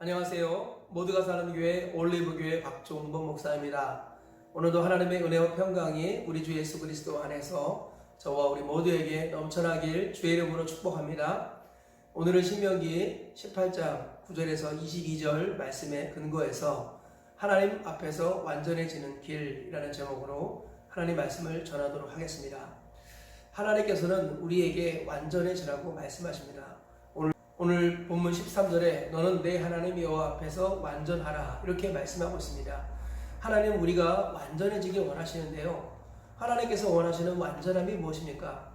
안녕하세요. 모두가 사는 교회 올리브교회 박종범 목사입니다. 오늘도 하나님의 은혜와 평강이 우리 주 예수 그리스도 안에서 저와 우리 모두에게 넘쳐나길 주의 이름으로 축복합니다. 오늘은 신명기 18장 9절에서 22절 말씀에 근거해서 하나님 앞에서 완전해지는 길이라는 제목으로 하나님 말씀을 전하도록 하겠습니다. 하나님께서는 우리에게 완전해지라고 말씀하십니다. 오늘 본문 13절에 너는 내 하나님 여호와 앞에서 완전하라 이렇게 말씀하고 있습니다. 하나님은 우리가 완전해지길 원하시는데요. 하나님께서 원하시는 완전함이 무엇입니까?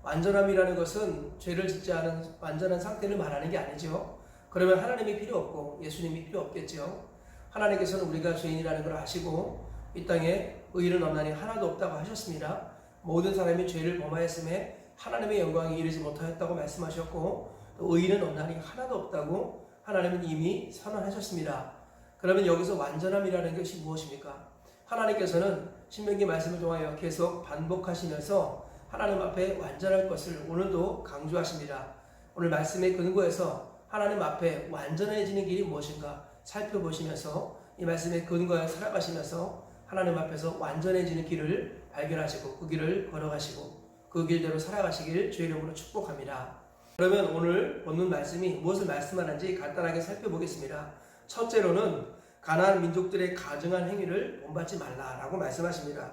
완전함이라는 것은 죄를 짓지 않은 완전한 상태를 말하는 게 아니죠. 그러면 하나님이 필요 없고 예수님이 필요 없겠죠. 하나님께서는 우리가 죄인이라는 걸 아시고 이 땅에 의인은 없나니 하나도 없다고 하셨습니다. 모든 사람이 죄를 범하였음에 하나님의 영광에 이르지 못하였다고 말씀하셨고 또 의인은 없나니 하나도 없다고 하나님은 이미 선언하셨습니다. 그러면 여기서 완전함이라는 것이 무엇입니까? 하나님께서는 신명기 말씀을 통하여 계속 반복하시면서 하나님 앞에 완전할 것을 오늘도 강조하십니다. 오늘 말씀에 근거해서 하나님 앞에 완전해지는 길이 무엇인가 살펴보시면서 이 말씀에 근거하여 살아가시면서 하나님 앞에서 완전해지는 길을 발견하시고 그 길을 걸어가시고 그 길대로 살아가시길 주의 이름으로 축복합니다. 그러면 오늘 본문 말씀이 무엇을 말씀하는지 간단하게 살펴보겠습니다. 첫째로는 가나안 민족들의 가증한 행위를 본받지 말라라고 말씀하십니다.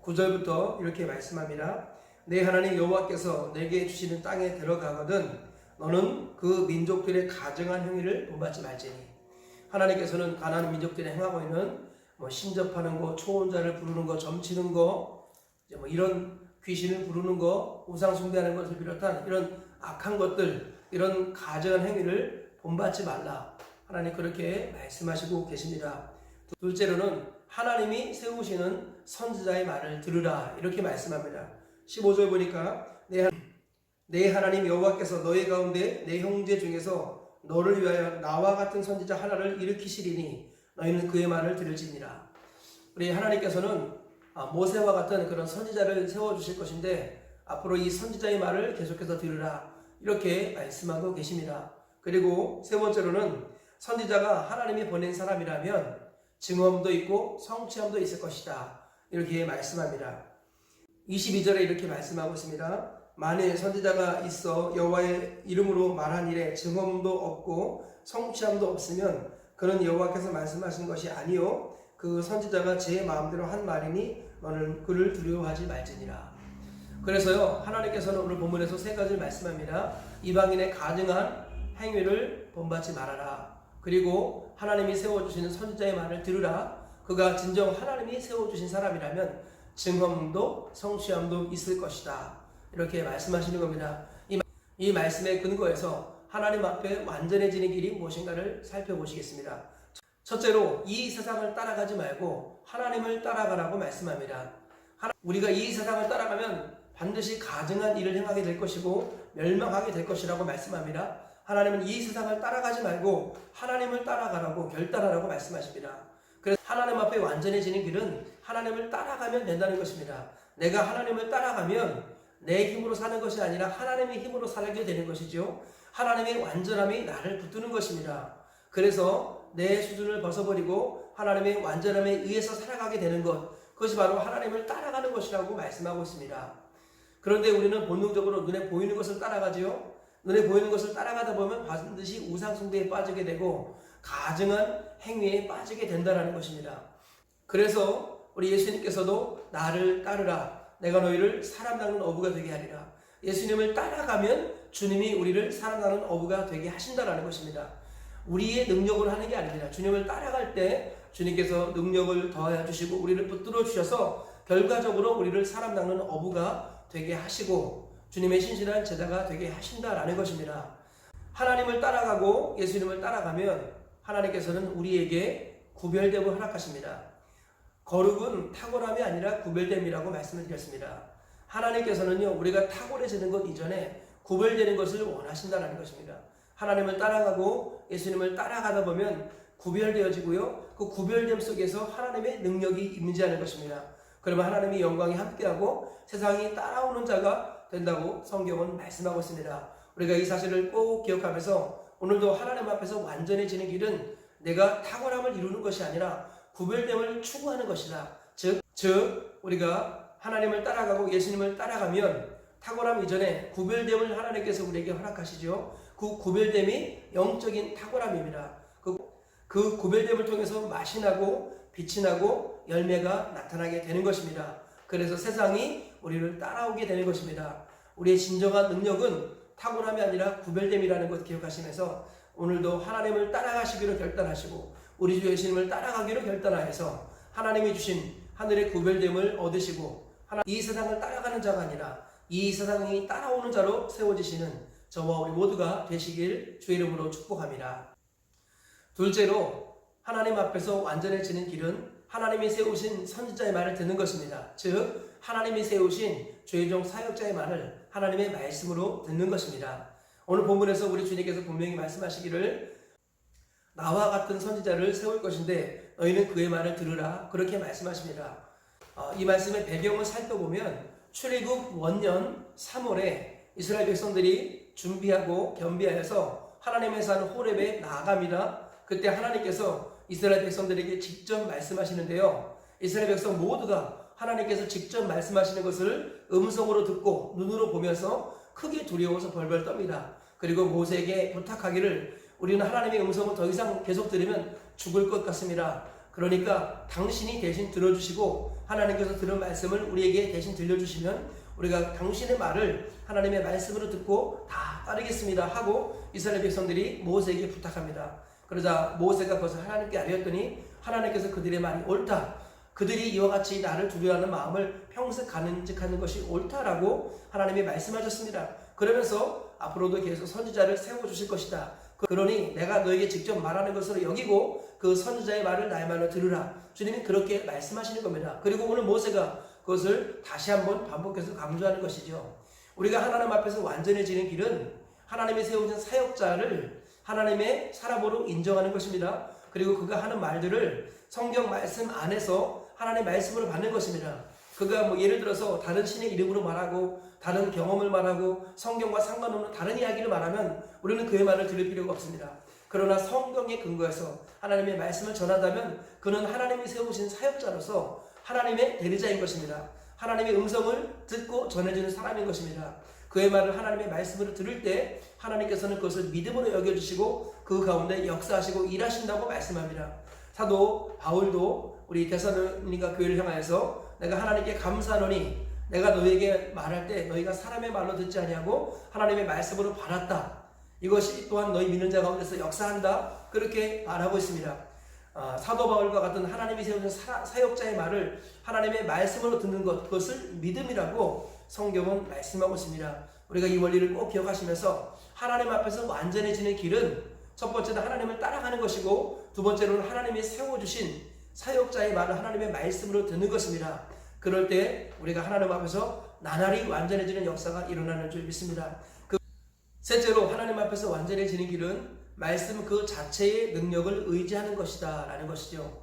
9절부터 이렇게 말씀합니다. 내 하나님 여호와께서 내게 주시는 땅에 들어가거든 너는 그 민족들의 가증한 행위를 본받지 말지니. 하나님께서는 가나안 민족들이 행하고 있는 신접하는 거, 초혼자를 부르는 거, 점치는 거, 이런 귀신을 부르는 거, 우상 숭배하는 것을 비롯한 이런 악한 것들, 이런 가증한 행위를 본받지 말라. 하나님 그렇게 말씀하시고 계십니다. 둘째로는 하나님이 세우시는 선지자의 말을 들으라 이렇게 말씀합니다. 15절 보니까 내 하나님 여호와께서 너희 가운데 내 형제 중에서 너를 위하여 나와 같은 선지자 하나를 일으키시리니 너희는 그의 말을 들을지니라. 우리 하나님께서는 모세와 같은 그런 선지자를 세워주실 것인데 앞으로 이 선지자의 말을 계속해서 들으라 이렇게 말씀하고 계십니다. 그리고 세 번째로는 선지자가 하나님이 보낸 사람이라면 증언도 있고 성취함도 있을 것이다 이렇게 말씀합니다. 22절에 이렇게 말씀하고 있습니다. 만일 선지자가 있어 여호와의 이름으로 말한 일에 증언도 없고 성취함도 없으면 그는 여호와께서 말씀하신 것이 아니요 그 선지자가 제 마음대로 한 말이니 너는 그를 두려워하지 말지니라. 그래서요 하나님께서는 오늘 본문에서 세 가지를 말씀합니다. 이방인의 가증한 행위를 본받지 말아라. 그리고 하나님이 세워주시는 선지자의 말을 들으라. 그가 진정 하나님이 세워주신 사람이라면 증언도 성취함도 있을 것이다. 이렇게 말씀하시는 겁니다. 이 말씀에 근거해서 하나님 앞에 완전해지는 길이 무엇인가를 살펴보시겠습니다. 첫째로 이 세상을 따라가지 말고 하나님을 따라가라고 말씀합니다. 우리가 이 세상을 따라가면 반드시 가증한 일을 행하게 될 것이고 멸망하게 될 것이라고 말씀합니다. 하나님은 이 세상을 따라가지 말고 하나님을 따라가라고 결단하라고 말씀하십니다. 그래서 하나님 앞에 완전해지는 길은 하나님을 따라가면 된다는 것입니다. 내가 하나님을 따라가면 내 힘으로 사는 것이 아니라 하나님의 힘으로 살게 되는 것이죠. 하나님의 완전함이 나를 붙드는 것입니다. 그래서 내 수준을 벗어버리고 하나님의 완전함에 의해서 살아가게 되는 것, 그것이 바로 하나님을 따라가는 것이라고 말씀하고 있습니다. 그런데 우리는 본능적으로 눈에 보이는 것을 따라가지요. 눈에 보이는 것을 따라가다 보면 반드시 우상 숭배에 빠지게 되고 가증한 행위에 빠지게 된다는 것입니다. 그래서 우리 예수님께서도 나를 따르라. 내가 너희를 사람 낚는 어부가 되게 하리라. 예수님을 따라가면 주님이 우리를 사람 낚는 어부가 되게 하신다는 것입니다. 우리의 능력으로 하는 게 아닙니다. 주님을 따라갈 때 주님께서 능력을 더하여 주시고 우리를 붙들어 주셔서 결과적으로 우리를 사람 낚는 어부가 되게 하시고 주님의 신실한 제자가 되게 하신다라는 것입니다. 하나님을 따라가고 예수님을 따라가면 하나님께서는 우리에게 구별됨을 허락하십니다. 거룩은 탁월함이 아니라 구별됨이라고 말씀을 드렸습니다. 하나님께서는요 우리가 탁월해지는 것 이전에 구별되는 것을 원하신다는 것입니다. 하나님을 따라가고 예수님을 따라가다 보면 구별되어지고요 그 구별됨 속에서 하나님의 능력이 임재하는 것입니다. 그러면 하나님의 영광이 함께하고 세상이 따라오는 자가 된다고 성경은 말씀하고 있습니다. 우리가 이 사실을 꼭 기억하면서 오늘도 하나님 앞에서 완전해지는 길은 내가 탁월함을 이루는 것이 아니라 구별됨을 추구하는 것이다. 즉 우리가 하나님을 따라가고 예수님을 따라가면 탁월함 이전에 구별됨을 하나님께서 우리에게 허락하시죠. 그 구별됨이 영적인 탁월함입니다. 그 구별됨을 통해서 맛이 나고 빛이 나고 열매가 나타나게 되는 것입니다. 그래서 세상이 우리를 따라오게 되는 것입니다. 우리의 진정한 능력은 탁월함이 아니라 구별됨이라는 것 기억하시면서 오늘도 하나님을 따라가시기로 결단하시고 우리 주 예수님을 따라가기로 결단하여서 하나님이 주신 하늘의 구별됨을 얻으시고 이 세상을 따라가는 자가 아니라 이 세상이 따라오는 자로 세워지시는 저와 우리 모두가 되시길 주의 이름으로 축복합니다. 둘째로 하나님 앞에서 완전해지는 길은 하나님이 세우신 선지자의 말을 듣는 것입니다. 즉 하나님이 세우신 죄종 사역자의 말을 하나님의 말씀으로 듣는 것입니다. 오늘 본문에서 우리 주님께서 분명히 말씀하시기를 나와 같은 선지자를 세울 것인데 너희는 그의 말을 들으라 그렇게 말씀하십니다. 이 말씀의 배경을 살펴보면 출애굽 원년 3월에 이스라엘 백성들이 준비하고 겸비하여서 하나님의 산 호렙에 나아갑니다. 그때 하나님께서 이스라엘 백성들에게 직접 말씀하시는데요. 이스라엘 백성 모두가 하나님께서 직접 말씀하시는 것을 음성으로 듣고 눈으로 보면서 크게 두려워서 벌벌 떱니다. 그리고 모세에게 부탁하기를 우리는 하나님의 음성을 더 이상 계속 들으면 죽을 것 같습니다. 그러니까 당신이 대신 들어주시고 하나님께서 들은 말씀을 우리에게 대신 들려주시면 우리가 당신의 말을 하나님의 말씀으로 듣고 다 따르겠습니다 하고 이스라엘 백성들이 모세에게 부탁합니다. 그러자 모세가 그것을 하나님께 아뢰었더니 하나님께서 그들의 말이 옳다. 그들이 이와 같이 나를 두려워하는 마음을 평생 간직하는 것이 옳다라고 하나님이 말씀하셨습니다. 그러면서 앞으로도 계속 선지자를 세워주실 것이다. 그러니 내가 너에게 직접 말하는 것으로 여기고 그 선지자의 말을 나의 말로 들으라. 주님이 그렇게 말씀하시는 겁니다. 그리고 오늘 모세가 그것을 다시 한번 반복해서 강조하는 것이죠. 우리가 하나님 앞에서 완전해지는 길은 하나님이 세우신 사역자를 하나님의 사람으로 인정하는 것입니다. 그리고 그가 하는 말들을 성경 말씀 안에서 하나님의 말씀으로 받는 것입니다. 그가 예를 들어서 다른 신의 이름으로 말하고 다른 경험을 말하고 성경과 상관없는 다른 이야기를 말하면 우리는 그의 말을 들을 필요가 없습니다. 그러나 성경에 근거해서 하나님의 말씀을 전한다면 그는 하나님이 세우신 사역자로서 하나님의 대리자인 것입니다. 하나님의 음성을 듣고 전해주는 사람인 것입니다. 그의 말을 하나님의 말씀으로 들을 때 하나님께서는 그것을 믿음으로 여겨주시고 그 가운데 역사하시고 일하신다고 말씀합니다. 사도 바울도 우리 데살로니가 교회를 향하여서 내가 하나님께 감사하노니 내가 너희에게 말할 때 너희가 사람의 말로 듣지 아니하고 하나님의 말씀으로 받았다. 이것이 또한 너희 믿는 자 가운데서 역사한다. 그렇게 말하고 있습니다. 사도 바울과 같은 하나님이 세우신 사역자의 말을 하나님의 말씀으로 듣는 것, 그것을 믿음이라고 성경은 말씀하고 있습니다. 우리가 이 원리를 꼭 기억하시면서 하나님 앞에서 완전해지는 길은 첫 번째는 하나님을 따라가는 것이고 두 번째로는 하나님이 세워주신 사역자의 말을 하나님의 말씀으로 듣는 것입니다. 그럴 때 우리가 하나님 앞에서 나날이 완전해지는 역사가 일어나는 줄 믿습니다. 셋째로 하나님 앞에서 완전해지는 길은 말씀 그 자체의 능력을 의지하는 것이다 라는 것이죠.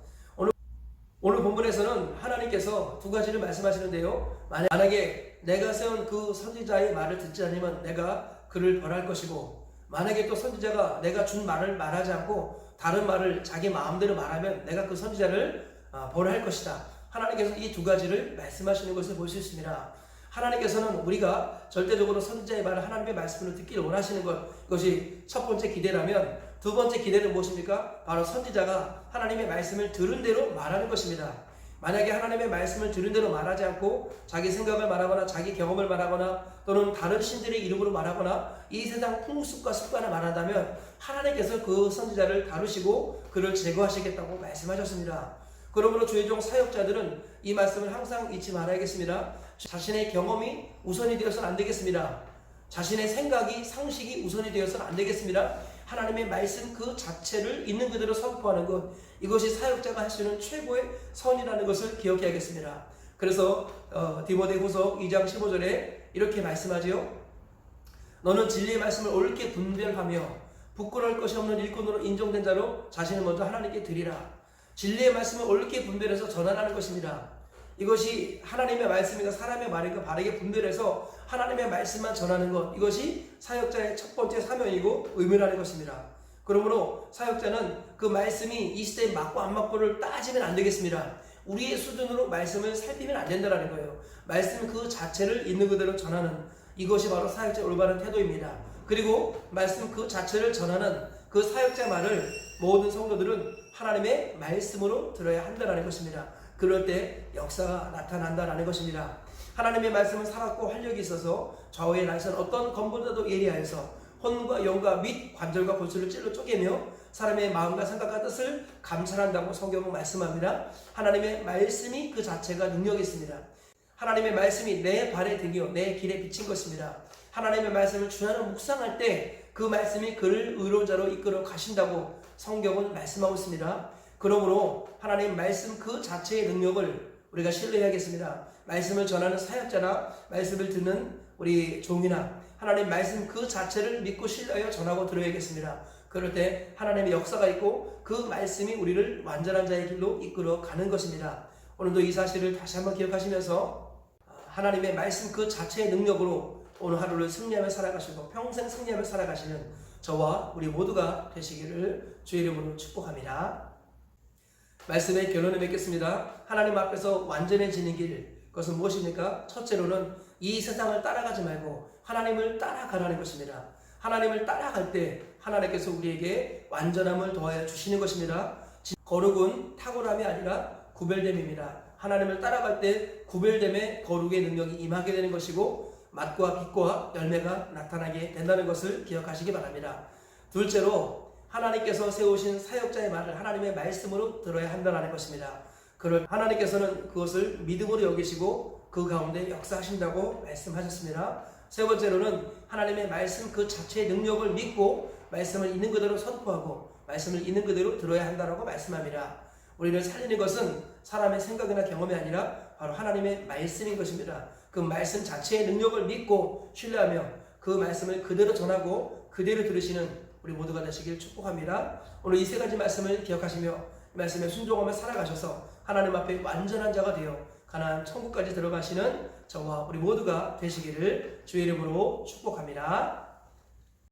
오늘 본문에서는 하나님께서 두 가지를 말씀하시는데요. 만약에 내가 세운 그 선지자의 말을 듣지 않으면 내가 그를 벌할 것이고 만약에 또 선지자가 내가 준 말을 말하지 않고 다른 말을 자기 마음대로 말하면 내가 그 선지자를 벌할 것이다. 하나님께서 이 두 가지를 말씀하시는 것을 볼 수 있습니다. 하나님께서는 우리가 절대적으로 선지자의 말을 하나님의 말씀으로 듣기를 원하시는 것, 그것이 첫 번째 기대라면 두 번째 기대는 무엇입니까? 바로 선지자가 하나님의 말씀을 들은 대로 말하는 것입니다. 만약에 하나님의 말씀을 들은 대로 말하지 않고 자기 생각을 말하거나 자기 경험을 말하거나 또는 다른 신들의 이름으로 말하거나 이 세상 풍습과 습관을 말한다면 하나님께서 그 선지자를 다루시고 그를 제거하시겠다고 말씀하셨습니다. 그러므로 주의 종 사역자들은 이 말씀을 항상 잊지 말아야겠습니다. 자신의 경험이 우선이 되어서는 안 되겠습니다. 자신의 생각이 상식이 우선이 되어서는 안 되겠습니다. 하나님의 말씀 그 자체를 있는 그대로 선포하는 것, 이것이 사역자가 할 수 있는 최고의 선이라는 것을 기억해야겠습니다. 그래서 디모데후서 2장 15절에 이렇게 말씀하지요. 너는 진리의 말씀을 옳게 분별하며 부끄러울 것이 없는 일꾼으로 인정된 자로 자신을 먼저 하나님께 드리라. 진리의 말씀을 옳게 분별해서 전하라는 것입니다. 이것이 하나님의 말씀과 사람의 말과 바르게 분별해서 하나님의 말씀만 전하는 것, 이것이 사역자의 첫 번째 사명이고 의무라는 것입니다. 그러므로 사역자는 그 말씀이 이 시대에 맞고 안 맞고를 따지면 안 되겠습니다. 우리의 수준으로 말씀을 살피면 안 된다는 거예요. 말씀 그 자체를 있는 그대로 전하는, 이것이 바로 사역자의 올바른 태도입니다. 그리고 말씀 그 자체를 전하는 그 사역자 말을 모든 성도들은 하나님의 말씀으로 들어야 한다는 것입니다. 그럴 때 역사가 나타난다는 것입니다. 하나님의 말씀은 살았고 활력이 있어서 좌우에 나선 어떤 검보다도 예리하여서 혼과 영과 및 관절과 골수를 찔러 쪼개며 사람의 마음과 생각과 뜻을 감찰한다고 성경은 말씀합니다. 하나님의 말씀이 그 자체가 능력이 있습니다. 하나님의 말씀이 내 발의 등이요 내 길에 비친 것입니다. 하나님의 말씀을 주야로 묵상할 때 그 말씀이 그를 의로운 자로 이끌어 가신다고 성경은 말씀하고 있습니다. 그러므로 하나님 말씀 그 자체의 능력을 우리가 신뢰해야겠습니다. 말씀을 전하는 사역자나 말씀을 듣는 우리 종이나 하나님 말씀 그 자체를 믿고 신뢰하여 전하고 들어야겠습니다. 그럴 때 하나님의 역사가 있고 그 말씀이 우리를 완전한 자의 길로 이끌어 가는 것입니다. 오늘도 이 사실을 다시 한번 기억하시면서 하나님의 말씀 그 자체의 능력으로 오늘 하루를 승리하며 살아가시고 평생 승리하며 살아가시는 저와 우리 모두가 되시기를 주의 이름으로 축복합니다. 말씀의 결론을 맺겠습니다. 하나님 앞에서 완전해지는 길, 그것은 무엇입니까? 첫째로는 이 세상을 따라가지 말고 하나님을 따라가라는 것입니다. 하나님을 따라갈 때 하나님께서 우리에게 완전함을 더하여 주시는 것입니다. 거룩은 탁월함이 아니라 구별됨입니다. 하나님을 따라갈 때 구별됨의 거룩의 능력이 임하게 되는 것이고 맛과 빛과 열매가 나타나게 된다는 것을 기억하시기 바랍니다. 둘째로 하나님께서 세우신 사역자의 말을 하나님의 말씀으로 들어야 한다는 것입니다. 그럴 하나님께서는 그것을 믿음으로 여기시고 그 가운데 역사하신다고 말씀하셨습니다. 세 번째로는 하나님의 말씀 그 자체의 능력을 믿고 말씀을 있는 그대로 선포하고 말씀을 있는 그대로 들어야 한다고 말씀합니다. 우리를 살리는 것은 사람의 생각이나 경험이 아니라 바로 하나님의 말씀인 것입니다. 그 말씀 자체의 능력을 믿고 신뢰하며 그 말씀을 그대로 전하고 그대로 들으시는 우리 모두가 되시길 축복합니다. 오늘 이 세 가지 말씀을 기억하시며 말씀에 순종하며 살아가셔서 하나님 앞에 완전한 자가 되어 가나안 천국까지 들어가시는 저와 우리 모두가 되시기를 주의 이름으로 축복합니다.